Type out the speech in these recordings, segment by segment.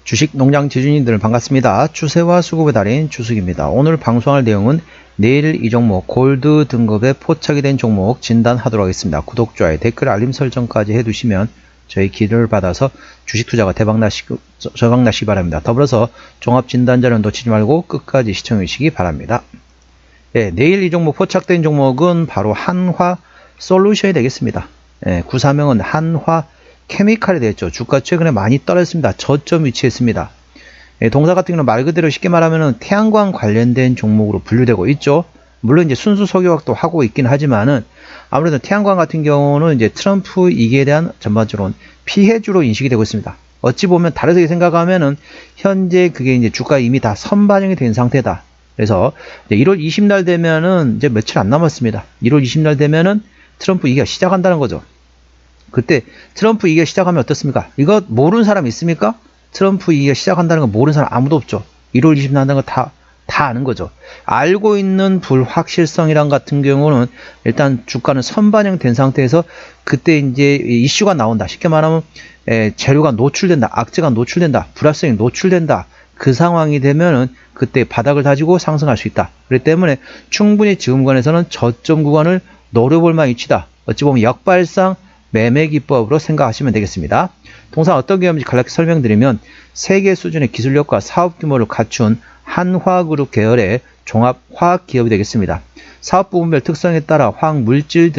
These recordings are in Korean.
주식 농장 지주님들 반갑습니다. 추세와 수급의 달인 주식입니다. 오늘 방송할 내용은 내일 이 종목 골드 등급에 포착이 된 종목 진단하도록 하겠습니다. 구독, 좋아요, 댓글, 알림 설정까지 해두시면 저희 기도를 받아서 주식 투자가 대박나시기 바랍니다. 더불어서 종합 진단자는 놓치지 말고 끝까지 시청해 주시기 바랍니다. 네, 내일 이 종목 포착된 종목은 바로 한화 솔루션이 되겠습니다. 구사명은 한화 케미칼이 되었죠. 주가 최근에 많이 떨어졌습니다. 저점 위치했습니다. 동사 같은 경우는 말 그대로 쉽게 말하면 태양광 관련된 종목으로 분류되고 있죠. 물론 이제 순수 석유화학도 하고 있긴 하지만은 아무래도 태양광 같은 경우는 이제 트럼프 이기에 대한 전반적으로 피해주로 인식이 되고 있습니다. 어찌 보면 다르게 생각하면은 현재 그게 이제 주가 이미 다 선반영이 된 상태다. 그래서 이제 1월 20날 되면은 이제 며칠 안 남았습니다. 1월 20날 되면은 트럼프 이기가 시작한다는 거죠. 그때 트럼프 이기가 시작하면 어떻습니까? 이거 모르는 사람 있습니까? 트럼프 이기가 시작한다는 거 모르는 사람 아무도 없죠. 1월 20일 난다는 거 다 아는 거죠. 알고 있는 불확실성이란 같은 경우는 일단 주가는 선반영 된 상태에서 그때 이제 이슈가 나온다. 쉽게 말하면 재료가 노출된다. 악재가 노출된다. 불확실성이 노출된다. 그 상황이 되면은 그때 바닥을 다지고 상승할 수 있다. 그렇기 때문에 충분히 지금 구간에서는 저점 구간을 노려볼 만한 위치다. 어찌 보면 역발상 매매 기법으로 생각하시면 되겠습니다. 동사 어떤 기업인지 간략히 설명드리면 세계 수준의 기술력과 사업 규모를 갖춘 한화그룹 계열의 종합 화학 기업이 되겠습니다. 사업 부분별 특성에 따라 화학물질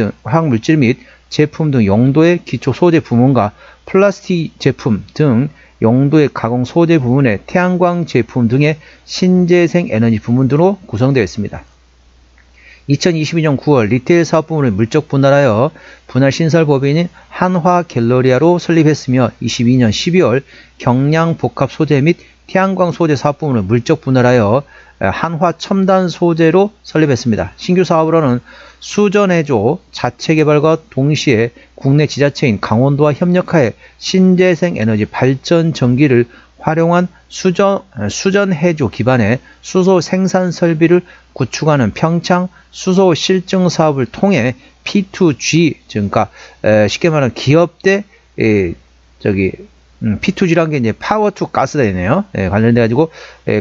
및 제품 등 용도의 기초 소재 부문과 플라스틱 제품 등 용도의 가공 소재 부문의 태양광 제품 등의 신재생 에너지 부문 등으로 구성되어 있습니다. 2022년 9월 리테일 사업 부문을 물적 분할하여 분할 신설 법인인 한화갤러리아로 설립했으며 22년 12월 경량 복합 소재 및 태양광 소재 사업 부문을 물적 분할하여 한화 첨단 소재로 설립했습니다. 신규 사업으로는 수전해조 자체 개발과 동시에 국내 지자체인 강원도와 협력하여 신재생 에너지 발전 전기를 활용한 수전해조 기반의 수소 생산 설비를 구축하는 평창 수소 실증 사업을 통해 P2G, 그러니까 쉽게 말하면 기업 대 P2G란 게 이제 파워 투 가스가 되네요. 관련돼 가지고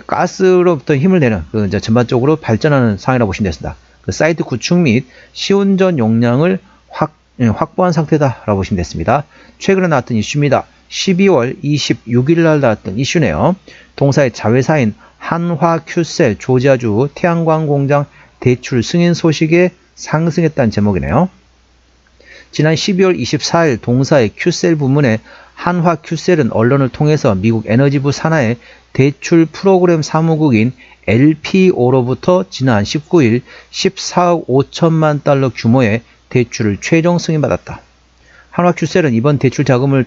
가스로부터 힘을 내는 이제 전반적으로 발전하는 상황이라고 보시면 되겠습니다. 그 사이트 구축 및 시운전 용량을 확보한 상태다라고 보시면 됐습니다. 최근에 나왔던 이슈입니다. 12월 26일 날 나왔던 이슈네요. 동사의 자회사인 한화큐셀 조지아주 태양광 공장 대출 승인 소식에 상승했다는 제목이네요. 지난 12월 24일 동사의 큐셀 부문의 한화큐셀은 언론을 통해서 미국 에너지부 산하의 대출 프로그램 사무국인 LPO로부터 지난 19일 14억 5천만 달러 규모의 대출을 최종 승인받았다. 한화큐셀은 이번 대출 자금을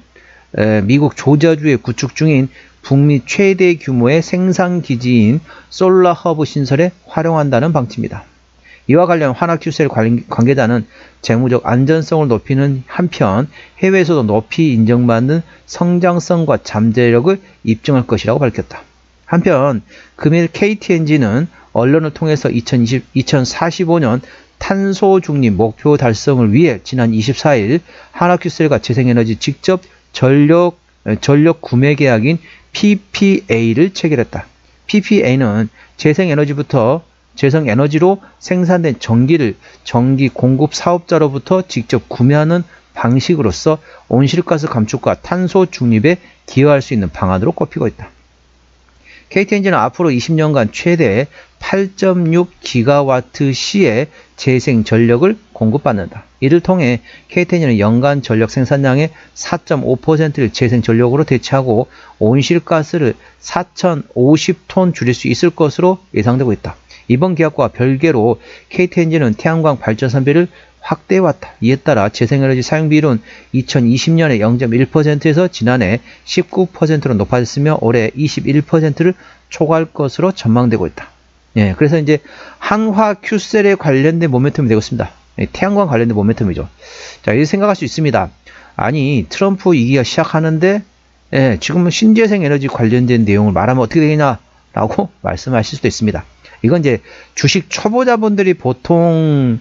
미국 조지아주에 구축 중인 북미 최대 규모의 생산기지인 솔라허브 신설에 활용한다는 방침입니다. 이와 관련 한화큐셀 관계자는 재무적 안전성을 높이는 한편 해외에서도 높이 인정받는 성장성과 잠재력을 입증할 것이라고 밝혔다. 한편 금일 KTNG는 언론을 통해서 2045년 탄소 중립 목표 달성을 위해 지난 24일 한화큐셀과 재생에너지 직접 전력 구매 계약인 PPA를 체결했다. PPA는 재생에너지로 생산된 전기를 전기 공급 사업자로부터 직접 구매하는 방식으로서 온실가스 감축과 탄소 중립에 기여할 수 있는 방안으로 꼽히고 있다. KTNG는 앞으로 20년간 최대 8.6기가와트시의 재생 전력을 공급받는다. 이를 통해 KTNG는 연간 전력 생산량의 4.5%를 재생 전력으로 대체하고 온실가스를 4,050톤 줄일 수 있을 것으로 예상되고 있다. 이번 계약과 별개로 KTNG는 태양광 발전 선비를 확대해왔다. 이에 따라 재생에너지 사용 비율은 2020년에 0.1%에서 지난해 19%로 높아졌으며 올해 21%를 초과할 것으로 전망되고 있다. 그래서 이제 한화큐셀에 관련된 모멘텀이 되고 있습니다. 태양광 관련된 모멘텀이죠. 자, 이렇게 생각할 수 있습니다. 아니, 트럼프 이기가 시작하는데 지금은 신재생 에너지 관련된 내용을 말하면 어떻게 되겠냐라고 말씀하실 수도 있습니다. 이건 이제 주식 초보자분들이 보통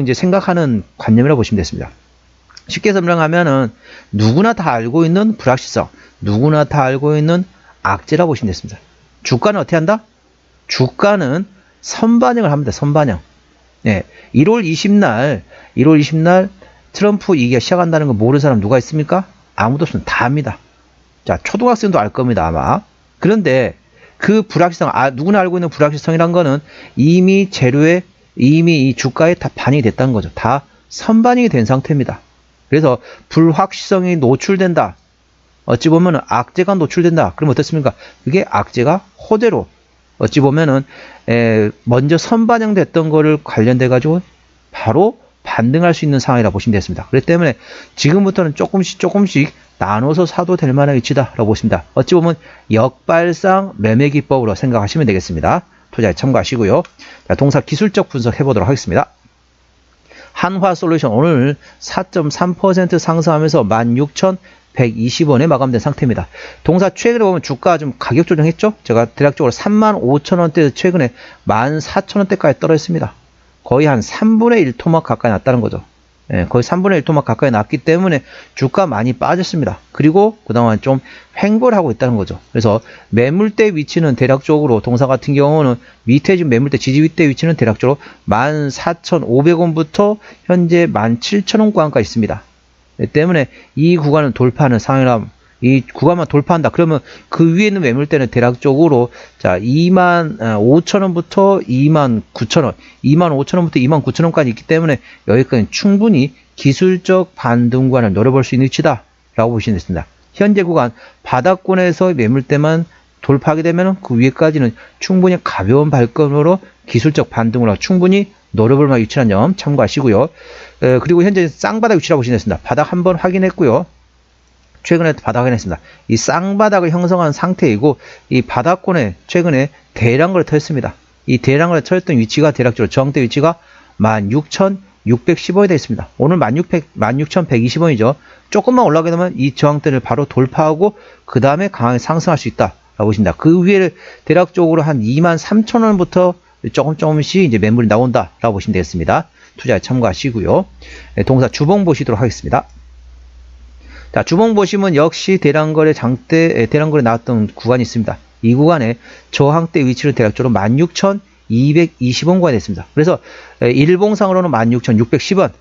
이제 생각하는 관념이라고 보시면 되겠습니다. 쉽게 설명하면은 누구나 다 알고 있는 불확실성, 누구나 다 알고 있는 악재라고 보시면 됐습니다. 주가는 어떻게 한다? 주가는 선반영을 합니다. 선반영. 네, 1월 20날 트럼프 이기가 시작한다는 거 모르는 사람 누가 있습니까? 아무도 없습니다. 다 압니다. 자, 초등학생도 알 겁니다, 아마. 그런데 그 불확실성, 누구나 알고 있는 불확실성이란 거는 이미 재료에, 이미 이 주가에 다 반영이 됐다는 거죠. 다 선반영이 된 상태입니다. 그래서 불확실성이 노출된다. 어찌 보면은 악재가 노출된다. 그럼 어떻습니까? 그게 악재가 호재로 어찌 보면은 먼저 선반영됐던 거를 관련돼 가지고 바로 반등할 수 있는 상황이라 보시면 되겠습니다. 그렇기 때문에 지금부터는 조금씩 나눠서 사도 될 만한 위치다라고 보십니다. 어찌 보면 역발상 매매 기법으로 생각하시면 되겠습니다. 투자에 참고하시고요. 자, 동사 기술적 분석 해보도록 하겠습니다. 한화솔루션 오늘 4.3% 상승하면서 16,120원에 마감된 상태입니다. 동사 최근에 보면 주가 좀 가격 조정했죠? 제가 대략적으로 35,000원대에서 최근에 14,000원대까지 떨어졌습니다. 거의 한 3분의 1 토막 가까이 났다는 거죠. 예, 거의 3분의 1 토막 가까이 났기 때문에 주가 많이 빠졌습니다. 그리고 그동안 좀 횡보를 하고 있다는 거죠. 그래서 매물대 위치는 대략적으로 동사 같은 경우는 밑에 지금 매물대 지지 윗대 위치는 대략적으로 14,500원부터 현재 17,000원 구간까지 있습니다. 때문에 이 구간을 돌파하는 상황이라 이 구간만 돌파한다. 그러면 그 위에 있는 매물대는 대략적으로 자 25,000원부터 29,000원, 25,000원부터 29,000원까지 있기 때문에 여기까지는 충분히 기술적 반등구간을 노려볼 수 있는 위치다라고 보시면 됩니다. 현재 구간 바닥권에서 매물대만 돌파하게 되면 그 위에까지는 충분히 가벼운 발걸음으로 기술적 반등으로 충분히 노려볼 만한 위치라는 점 참고하시고요. 그리고 현재 쌍바닥 위치라고 보시면 됩니다. 바닥 한번 확인했고요. 최근에 바닥 확인했습니다. 이 쌍바닥을 형성한 상태이고 이 바닥권에 최근에 대량거래 터졌습니다. 이 대량거래 터졌던 위치가 대략적으로 저항대 위치가 16,610원이 되어 있습니다. 오늘 16,120원이죠. 조금만 올라가게 되면 이 저항대를 바로 돌파하고 그 다음에 강하게 상승할 수 있다라고 보십니다. 그 위에 대략적으로 한 23,000원부터 조금씩 이제 매물이 나온다라고 보시면 되겠습니다. 투자에 참고하시고요. 동사 주봉 보시도록 하겠습니다. 자, 주봉 보시면 역시 대량거래 대량거래 나왔던 구간이 있습니다. 이 구간에 저항대 위치를 대략적으로 16,220원 구간이 됐습니다. 그래서 일봉상으로는 16,610원,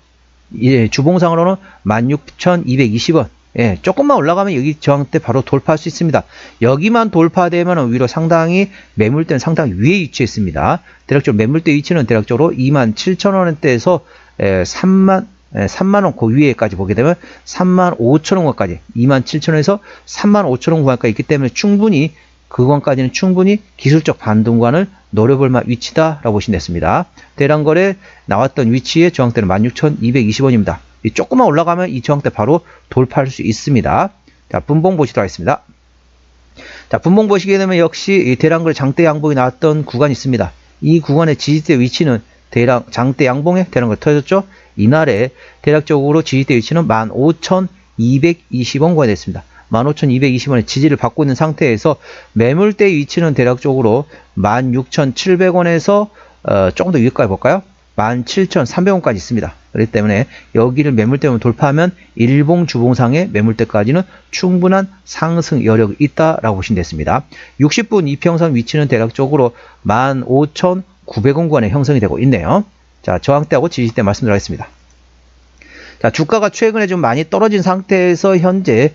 주봉상으로는 16,220원. 예, 조금만 올라가면 여기 저항대 바로 돌파할 수 있습니다. 여기만 돌파되면 위로 상당히 매물대는 상당히 위에 위치해 있습니다. 대략적으로 매물대 위치는 대략적으로 27,000원대에서 3만원 그 위에까지 보게 되면 35,000원까지 27,000원에서 35,000원 구간까지 있기 때문에 충분히 그 구간까지는 충분히 기술적 반등구간을 노려볼 만한 위치다라고 보시면 됐습니다. 대량거래 나왔던 위치의 저항대는 16,220원입니다. 조금만 올라가면 이 저항대 바로 돌파할 수 있습니다. 자, 분봉 보시도록 하겠습니다. 자, 분봉 보시게 되면 역시 대량거래 장대 양봉이 나왔던 구간이 있습니다. 이 구간의 지지대 위치는 장대 양봉에 대량거래 터졌죠. 이날에 대략적으로 지지대 위치는 15,220원 구간이 됐습니다. 15,220원의 지지를 받고 있는 상태에서 매물대 위치는 대략적으로 16,700원에서 조금 더 위에까지 볼까요? 17,300원까지 있습니다. 그렇기 때문에 여기를 매물대로 돌파하면 일봉 주봉상의 매물대까지는 충분한 상승 여력이 있다라고 보시면 됐습니다. 60분 이평선 위치는 대략적으로 15,900원 구간에 형성이 되고 있네요. 자, 저항대하고 지지대 말씀드리겠습니다. 자, 주가가 최근에 좀 많이 떨어진 상태에서 현재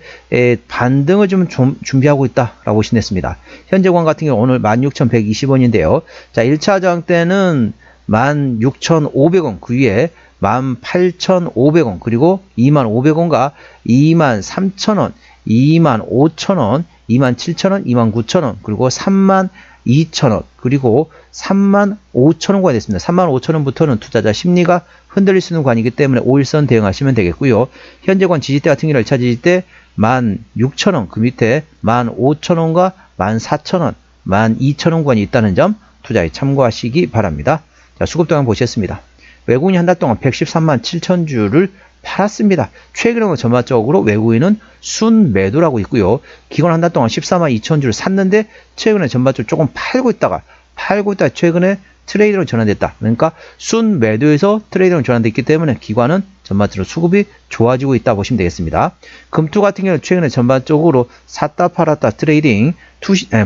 반등을 좀 준비하고 있다라고 보시면 됐습니다. 현재 구간 같은 경우 오늘 16,120원인데요. 자, 1차 저항대는 16,500원, 그 위에 18,500원, 그리고 25,000원과 23,000원, 25,000원, 27,000원, 29,000원, 그리고 32,000원, 그리고 35,000원까지 됐습니다. 35,000원부터는 투자자 심리가 흔들릴 수 있는 구간이기 때문에 5일선 대응하시면 되겠고요. 현재 구간 지지대 같은 경우는 1차 지지대 16,000원, 그 밑에 15,000원과 14,000원, 12,000원 구간이 있다는 점 투자에 참고하시기 바랍니다. 자, 수급 동향 보시겠습니다. 외국인이 한 달 동안 113만 7천 주를 팔았습니다. 최근에는 전반적으로 외국인은 순매도를 하고 있고요. 기관 한 달 동안 14만 2천 주를 샀는데 최근에 전반적으로 조금 팔고 있다가 팔고 있다 최근에 트레이드로 전환됐다. 그러니까 순매도에서 트레이드로 전환됐기 때문에 기관은 전반적으로 수급이 좋아지고 있다 보시면 되겠습니다. 금투 같은 경우는 최근에 전반적으로 샀다 팔았다 트레이딩,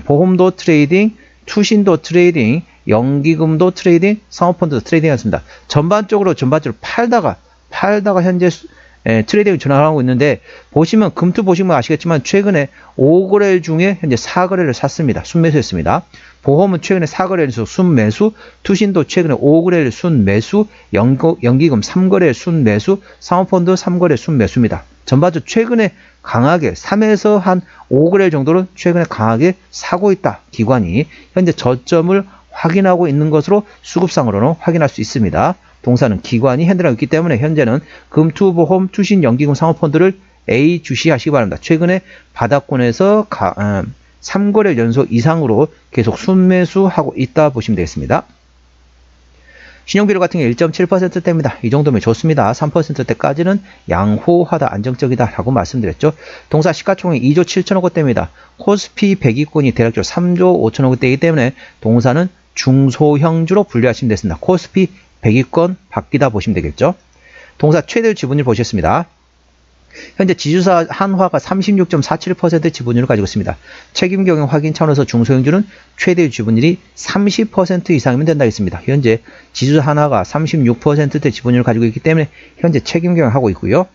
보험도 트레이딩, 투신도 트레이딩, 연기금도 트레이딩, 사모펀드도 트레이딩이었습니다. 전반적으로 팔다가 현재 트레이딩을 전환하고 있는데, 보시면 금투 보시면 아시겠지만 최근에 5거래 중에 현재 4거래를 샀습니다. 순매수했습니다. 보험은 최근에 4거래에서 순매수, 투신도 최근에 5거래를 순매수, 연기금 3거래 순매수, 사모펀드 3거래 순매수입니다. 전반적으로 최근에 강하게 3에서 한 5거래 정도는 최근에 강하게 사고 있다. 기관이 현재 저점을 확인하고 있는 것으로 수급상으로는 확인할 수 있습니다. 동사는 기관이 핸들하고 있기 때문에 현재는 금투, 보험, 투신, 연기금, 사모펀드를 A 주시하시기 바랍니다. 최근에 바닥권에서 3거래 연속 이상으로 계속 순매수하고 있다 보시면 되겠습니다. 신용비율 같은 경우 1.7%대입니다. 이 정도면 좋습니다. 3%대까지는 양호하다, 안정적이다 라고 말씀드렸죠. 동사 시가총액 2조 7천억 원대입니다. 코스피 100위권이 대략적으로 3조 5천억 원대이기 때문에 동사는 중소형주로 분류하시면 되겠습니다. 코스피 100위권 바뀌다 보시면 되겠죠. 동사 최대 지분율 보셨습니다. 현재 지주사 한화가 36.47% 지분율을 가지고 있습니다. 책임 경영 확인 차원에서 중소형주는 최대 지분율이 30% 이상이면 된다 했습니다. 현재 지주사 한화가 36%대 지분율을 가지고 있기 때문에 현재 책임 경영하고 있고요.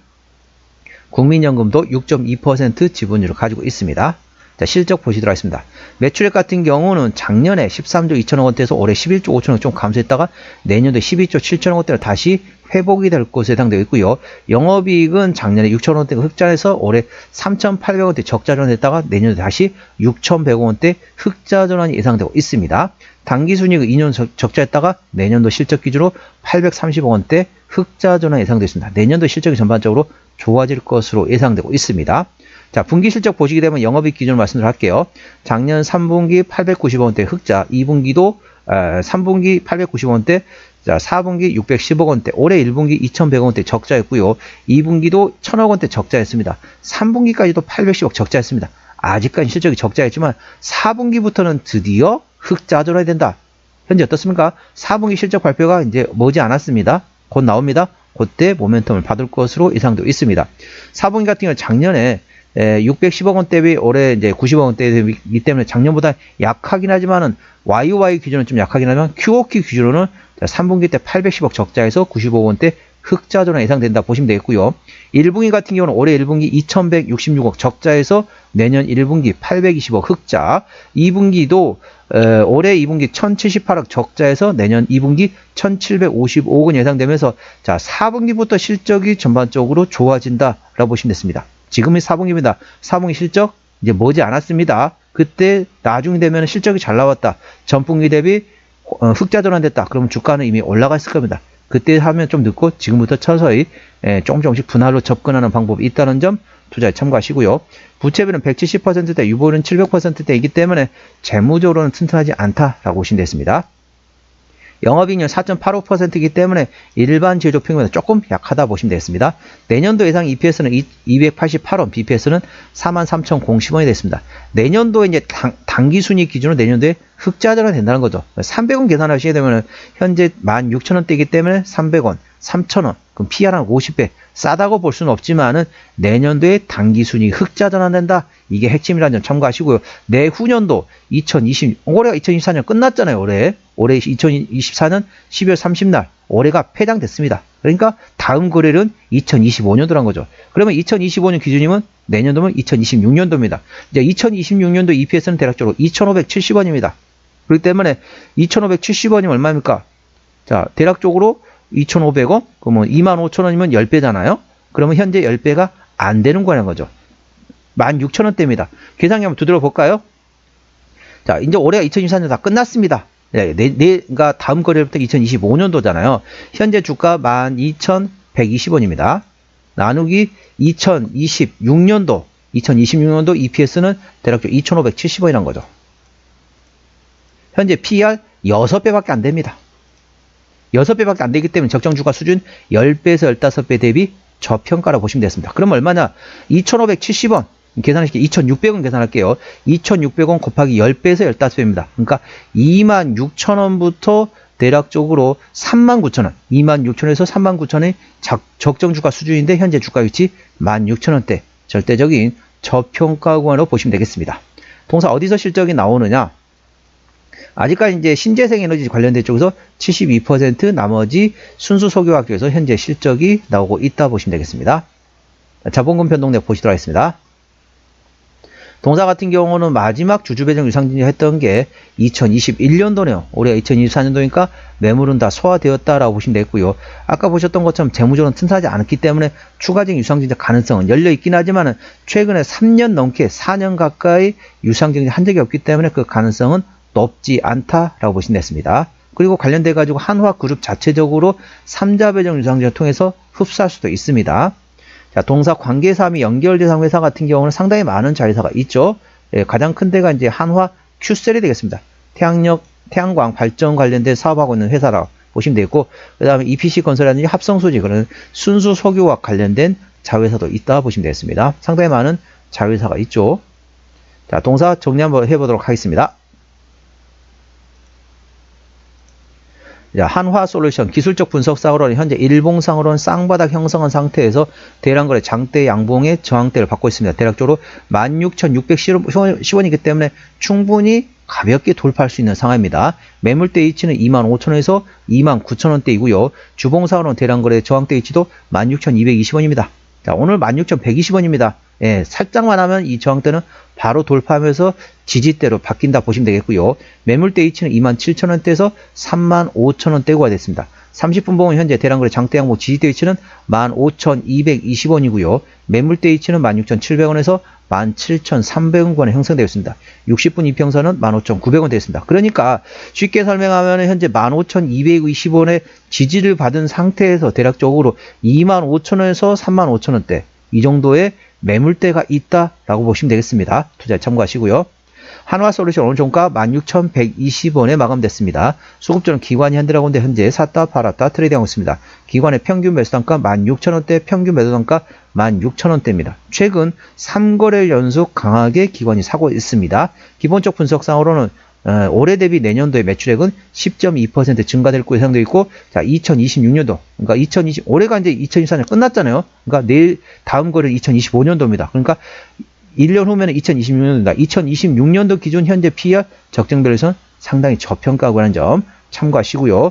국민연금도 6.2% 지분율을 가지고 있습니다. 자, 실적 보시도록 하겠습니다. 매출액 같은 경우는 작년에 13조 2천억 원대에서 올해 11조 5천억 좀 감소했다가 내년도에 12조 7천억 원대로 다시 회복이 될 것으로 예상되고 있고요. 영업이익은 작년에 6천억 원대 흑자에서 올해 3,800억 원대 적자 전환했다가 내년도에 다시 6,100억 원대 흑자 전환이 예상되고 있습니다. 당기순이익은 2년 적자했다가 내년도 실적 기준으로 830억 원대 흑자 전환 예상되고 있습니다. 내년도 실적이 전반적으로 좋아질 것으로 예상되고 있습니다. 자, 분기 실적 보시게 되면 영업이익 기준으로 말씀을 할게요. 작년 3분기 890억 원대 흑자, 2분기도 3분기 890억 원대, 자, 4분기 610억 원대, 올해 1분기 2,100억 원대 적자였고요. 2분기도 1,000억 원대 적자였습니다. 3분기까지도 810억 적자였습니다. 아직까지 실적이 적자였지만 4분기부터는 드디어 흑자 전환이 된다. 현재 어떻습니까? 4분기 실적 발표가 이제 머지 않았습니다. 곧 나옵니다. 그때 모멘텀을 받을 것으로 예상되고 있습니다. 4분기 같은 경우는 작년에 610억 원대 비 올해 이제 90억 원대이기 때문에 작년보다 약하긴 하지만은 YOY 기준은 좀 약하긴 하지만 QOQ 기준으로는 3분기 때 810억 적자에서 95억 원대 흑자 전환 예상된다 보시면 되겠고요. 1분기 같은 경우는 올해 1분기 2166억 적자에서 내년 1분기 820억 흑자, 2분기도 올해 2분기 1078억 적자에서 내년 2분기 1755억은 예상되면서 자, 4분기부터 실적이 전반적으로 좋아진다라고 보시면 됐습니다. 지금이 4분기입니다. 4분기 실적 이제 머지 않았습니다. 그때 나중에 되면 실적이 잘 나왔다. 전분기 대비 흑자 전환됐다. 그러면 주가는 이미 올라가 있을 겁니다. 그때 하면 좀 늦고 지금부터 서서히 조금씩 분할로 접근하는 방법이 있다는 점 투자에 참고하시고요. 부채비는 170%대, 유보율은 700%대이기 때문에 재무적으로는 튼튼하지 않다라고 보시면 되겠습니다. 영업이익률 4.85%이기 때문에 일반 제조 평균보다 조금 약하다 보시면 되겠습니다. 내년도 예상 EPS는 288원, BPS는 43,010원이 됐습니다. 내년도에 이제 당기순이익 기준으로 내년도에 흑자 전환이 된다는 거죠. 300원 계산하시게 되면 현재 16,000원대이기 때문에 300원, 3,000원, 그럼 PR 한 50배 싸다고 볼 수는 없지만은 내년도에 당기순이익 흑자 전환된다. 이게 핵심이라는 점 참고하시고요. 내후년도 올해가 2024년 끝났잖아요. 올해 2024년 12월 30날 올해가 폐장됐습니다. 그러니까 다음 거래는 2025년도란 거죠. 그러면 2025년 기준이면 내년도면 2026년도입니다. 이제 2026년도 EPS는 대략적으로 2,570원입니다. 그렇기 때문에 2,570원이면 얼마입니까? 자, 대략적으로 2,500원? 그러면 25,000원이면 10배잖아요? 그러면 현재 10배가 안 되는 거라는 거죠. 16,000원대입니다. 계산기 한번 두드려 볼까요? 자, 이제 올해가 2024년 다 끝났습니다. 그러니까 다음 거래부터 2025년도잖아요. 현재 주가 12,120원입니다. 나누기 2026년도 EPS는 대략적으로 2,570원이란 거죠. 현재 PER 6배밖에 안 됩니다. 6배밖에 안 되기 때문에 적정 주가 수준 10배에서 15배 대비 저평가라고 보시면 되겠습니다. 그럼 얼마냐? 2,570원. 계산하시기 2,600원 계산할게요. 2,600원 곱하기 10배에서 15배입니다. 그러니까 26,000원부터 대략적으로 39,000원, 26,000원에서 39,000원이 적정 주가 수준인데 현재 주가 위치 16,000원대, 절대적인 저평가 구간으로 보시면 되겠습니다. 동사 어디서 실적이 나오느냐? 아직까지 이제 신재생 에너지 관련된 쪽에서 72%, 나머지 순수 석유화학 쪽에서 현재 실적이 나오고 있다 보시면 되겠습니다. 자본금 변동력 보시도록 하겠습니다. 동사 같은 경우는 마지막 주주배정 유상증자 했던 게 2021년도네요. 올해가 2024년도니까 매물은 다 소화되었다라고 보시면 되겠고요. 아까 보셨던 것처럼 재무적으로는 튼튼하지 않았기 때문에 추가적인 유상증자 가능성은 열려있긴 하지만 최근에 3년 넘게 4년 가까이 유상증자 한 적이 없기 때문에 그 가능성은 높지 않다라고 보시면 되겠습니다. 그리고 관련돼 가지고 한화그룹 자체적으로 3자 배정 유상증자를 통해서 흡수할 수도 있습니다. 자, 동사 관계사항이 연결대상 회사 같은 경우는 상당히 많은 자회사가 있죠. 예, 가장 큰 데가 이제 한화 큐셀이 되겠습니다. 태양광 발전 관련된 사업하고 있는 회사라고 보시면 되겠고, 그 다음에 EPC 건설이라든지 합성소지, 그런 순수 석유와 관련된 자회사도 있다 보시면 되겠습니다. 상당히 많은 자회사가 있죠. 자, 동사 정리 한번 해보도록 하겠습니다. 자, 한화솔루션 기술적 분석상으로는 현재 일봉상으로는 쌍바닥 형성한 상태에서 대량거래 장대 양봉의 저항대를 받고 있습니다. 대략적으로 16,610원이기 때문에 충분히 가볍게 돌파할 수 있는 상황입니다. 매물대 위치는 25,000원에서 29,000원대이고요. 주봉상으로는 대량거래 저항대 위치도 16,220원입니다. 자, 오늘 16,120원입니다. 예, 살짝만 하면 이 저항대는 바로 돌파하면서 지지대로 바뀐다 보시면 되겠고요. 매물대 위치는 27,000원대에서 35,000원대가 됐습니다. 30분 봉은 현재 대량거래 장대 양봉 지지대 위치는 15,220원이고요. 매물대 위치는 16,700원에서 17,300원권에 형성되어 있습니다. 60분 이평선은 15,900원 되어 있습니다. 그러니까 쉽게 설명하면 현재 15,220원의 지지를 받은 상태에서 대략적으로 25,000원에서 35,000원대 이 정도의 매물대가 있다라고 보시면 되겠습니다. 투자에 참고하시고요. 한화솔루션 오늘 종가 16,120원에 마감됐습니다. 수급주는 기관이 현대라고인데 현재 샀다 팔았다 트레이드하고 있습니다. 기관의 평균 매수단가 16,000원대, 평균 매도단가 16,000원대입니다. 최근 3거래일 연속 강하게 기관이 사고 있습니다. 기본적 분석상으로는 올해 대비 내년도의 매출액은 10.2% 증가될 것으로 예상되어 있고, 자, 2026년도, 그러니까 올해가 이제 2024년 끝났잖아요. 그러니까 내일 다음 거래는 2025년도입니다. 그러니까 1년 후면은 2026년도입니다. 2026년도 기준 현재 PER 적정별에서는 상당히 저평가하고는 점 참고하시고요.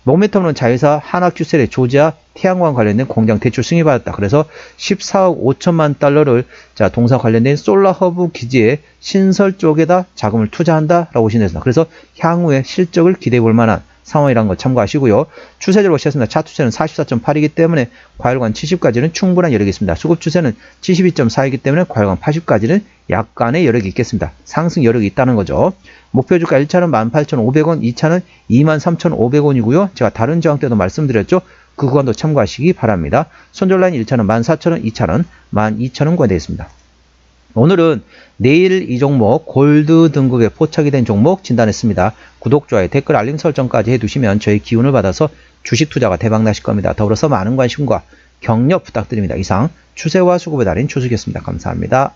모멘텀은 자회사 한화큐셀의 조지아 태양광 관련된 공장 대출 승인받았다. 그래서 14억 5천만 달러를 자, 동사 관련된 솔라 허브 기지의 신설 쪽에다 자금을 투자한다라고 보시면 됩니다. 그래서 향후에 실적을 기대해 볼 만한 상황이라는 거 참고하시고요. 추세적으로 보시겠습니다. 차 추세는 44.8이기 때문에 과열관 70까지는 충분한 여력이 있습니다. 수급 추세는 72.4이기 때문에 과열관 80까지는 약간의 여력이 있겠습니다. 상승 여력이 있다는 거죠. 목표 주가 1차는 18,500원, 2차는 23,500원이고요. 제가 다른 저항 때도 말씀드렸죠. 그 구간도 참고하시기 바랍니다. 손절라인 1차는 14,000원, 2차는 12,000원권 되어 있습니다. 오늘은 내일 이 종목 골드 등급에 포착이 된 종목 진단했습니다. 구독, 좋아요, 댓글, 알림 설정까지 해두시면 저희 기운을 받아서 주식 투자가 대박 나실 겁니다. 더불어서 많은 관심과 격려 부탁드립니다. 이상 추세와 수급의 달인 추수기였습니다. 감사합니다.